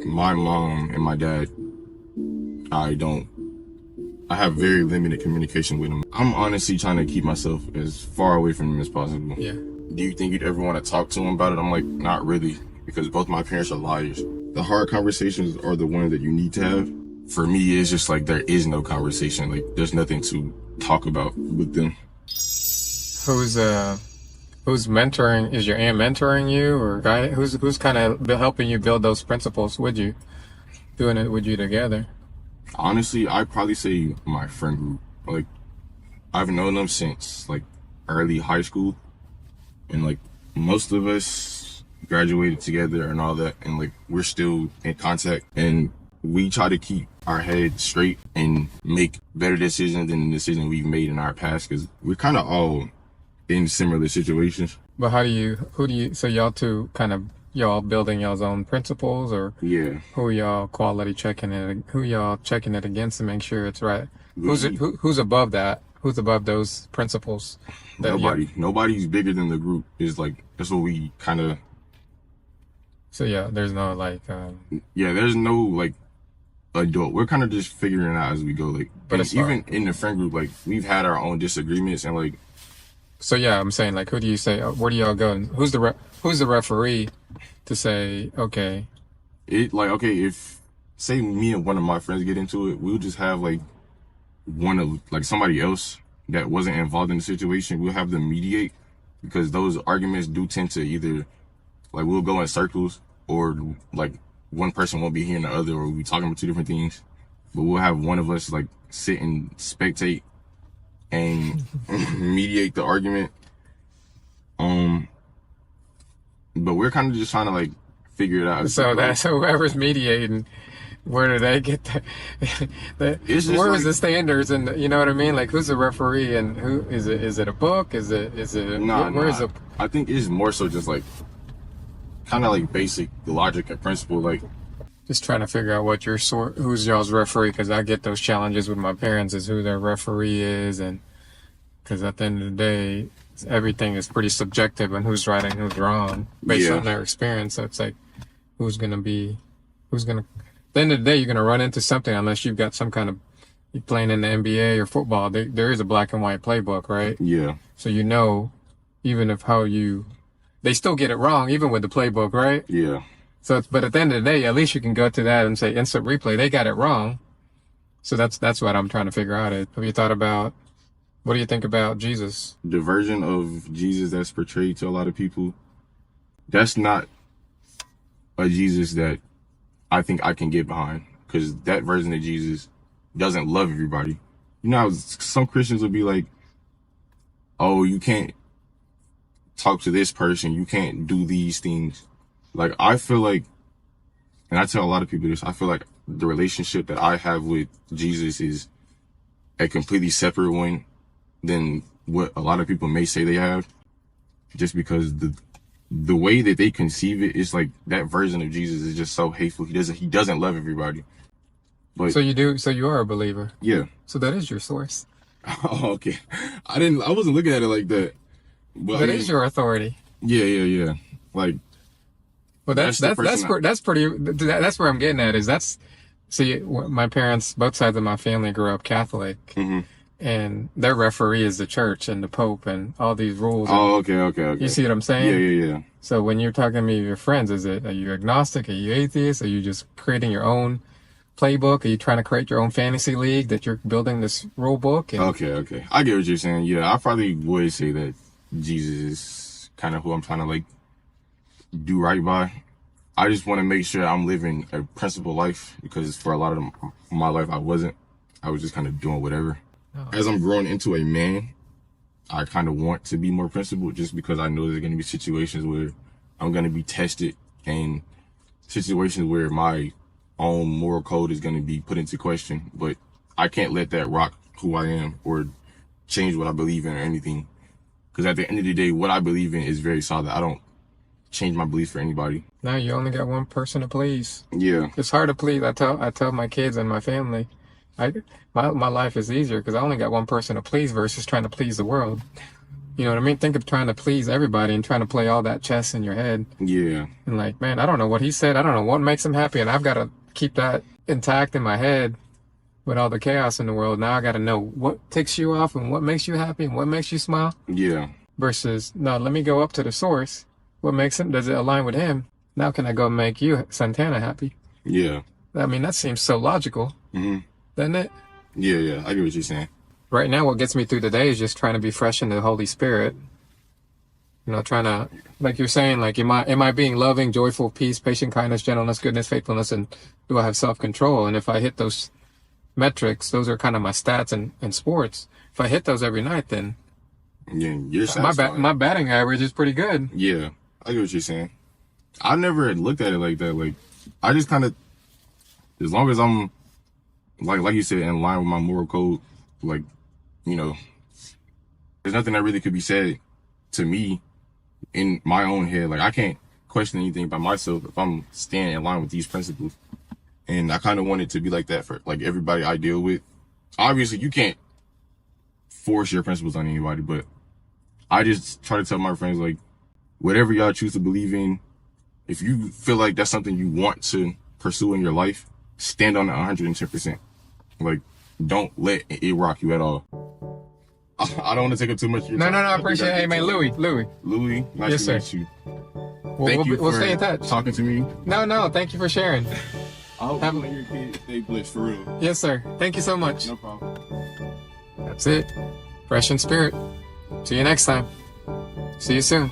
my mom and my dad, I have very limited communication with them. I'm honestly trying to keep myself as far away from them as possible. Yeah. Do you think you'd ever want to talk to them about it? I'm like, not really, because both my parents are liars. The hard conversations are the ones that you need to have. For me, it's just like there is no conversation. Like, there's nothing to talk about with them. Who's mentoring? Is your aunt mentoring you, or guy? Who's kind of helping you build those principles with you, doing it with you together? Honestly, I'd probably say my friend group. Like, I've known them since like early high school, and like most of us graduated together and all that, and like we're still in contact, and we try to keep our heads straight and make better decisions than the decision we've made in our past, because we're kind of all in similar situations. But so y'all building y'all's own principles, or Yeah. who y'all quality checking it? Who y'all checking it against to make sure it's right? Who's above that? Who's above those principles? Nobody's bigger than the group. Is like, that's what we kind of. So yeah, there's no like. Yeah, there's no like adult. We're kind of just figuring it out as we go. Like, but and even in the friend group, like we've had our own disagreements, and like. So yeah, I'm saying, like, who do you say? Where do y'all go? And who's the referee to say, okay? If say me and one of my friends get into it, we'll just have like somebody else that wasn't involved in the situation. We'll have them mediate, because those arguments do tend to either like we'll go in circles, or like one person won't be hearing the other, or we talking about two different things. But we'll have one of us like sit and spectate and mediate the argument. But we're kind of just trying to like figure it out. So whoever's mediating, where do they get where is the standards, and you know what I mean? Like, who's the referee, and who is it? Is it a book? Is it is it? I think it's more so just like kind of like basic logic and principle, like just trying to figure out who's y'all's referee, because I get those challenges with my parents, is who their referee is, and because at the end of the day, everything is pretty subjective on who's right and who's wrong based on their experience. So it's like, at the end of the day, you're gonna run into something, unless you've got some kind of, you're playing in the NBA or football. There is a black and white playbook, right? Yeah. So even if they still get it wrong, even with the playbook, right? Yeah. So, but at the end of the day, at least you can go to that and say instant replay, they got it wrong. So that's what I'm trying to figure out. Have you thought about, what do you think about Jesus? The version of Jesus that's portrayed to a lot of people, that's not a Jesus that I think I can get behind, because that version of Jesus doesn't love everybody. You know how some Christians will be like, oh, you can't talk to this person, you can't do these things. Like, I feel like, and I tell a lot of people this, I feel like the relationship that I have with Jesus is a completely separate one than what a lot of people may say they have, just because the way that they conceive it is like that version of Jesus is just so hateful. He doesn't love everybody. But so you are a believer. Yeah. So that is your source. Oh, okay. I wasn't looking at it like that. But that is your authority. Yeah. Like, well, that's where I'm getting at, see, my parents, both sides of my family grew up Catholic. Mm-hmm. And their referee is the church and the Pope and all these rules. Oh, okay. You see what I'm saying? Yeah. So when you're talking to me, your friends, are you agnostic? Are you atheist? Are you just creating your own playbook? Are you trying to create your own fantasy league that you're building this rule book? Okay. I get what you're saying. Yeah, I probably would say that Jesus is kind of who I'm trying to like do right by. I just want to make sure I'm living a principled life, because for a lot of my life, I wasn't. I was just kind of doing whatever. Oh. As I'm growing into a man, I kind of want to be more principled, just because I know there's going to be situations where I'm going to be tested, and situations where my own moral code is going to be put into question. But I can't let that rock who I am or change what I believe in or anything. Because at the end of the day, what I believe in is very solid. I don't change my beliefs for anybody. Now you only got one person to please. Yeah. It's hard to please. I tell my kids and my family, my life is easier because I only got one person to please versus trying to please the world. You know what I mean? Think of trying to please everybody and trying to play all that chess in your head. Yeah. And like, man, I don't know what he said. I don't know what makes him happy. And I've got to keep that intact in my head with all the chaos in the world. Now I got to know what ticks you off and what makes you happy and what makes you smile. Yeah. Versus, no, let me go up to the source. What makes him? Does it align with him? Now can I go make you, Santana, happy? Yeah. I mean, that seems so logical, doesn't it? Yeah, yeah. I get what you're saying. Right now, what gets me through the day is just trying to be fresh in the Holy Spirit. You know, trying to, like you're saying, like, am I being loving, joyful, peace, patient, kindness, gentleness, goodness, faithfulness, and do I have self-control? And if I hit those metrics, those are kind of my stats in sports. If I hit those every night, then yeah, you're satisfied. my batting average is pretty good. Yeah, I get what you're saying. I never looked at it like that. Like, I just kind of, as long as I'm, like you said, in line with my moral code, like, you know, there's nothing that really could be said to me in my own head. Like, I can't question anything about myself if I'm staying in line with these principles. And I kind of want it to be like that for, like, everybody I deal with. Obviously, you can't force your principles on anybody, but I just try to tell my friends, like, whatever y'all choose to believe in, if you feel like that's something you want to pursue in your life, stand on it 110%. Like, don't let it rock you at all. I don't want to take up too much of your time. No, I appreciate it. Hey, man, Louie. Louie, nice Yes, to meet you. Thank you. We'll stay in touch. Talking to me. No, thank you for sharing. I hope you and your kids stay blessed for real. Yes, sir. Thank you so much. No problem. That's it. Fresh in spirit. See you next time. See you soon.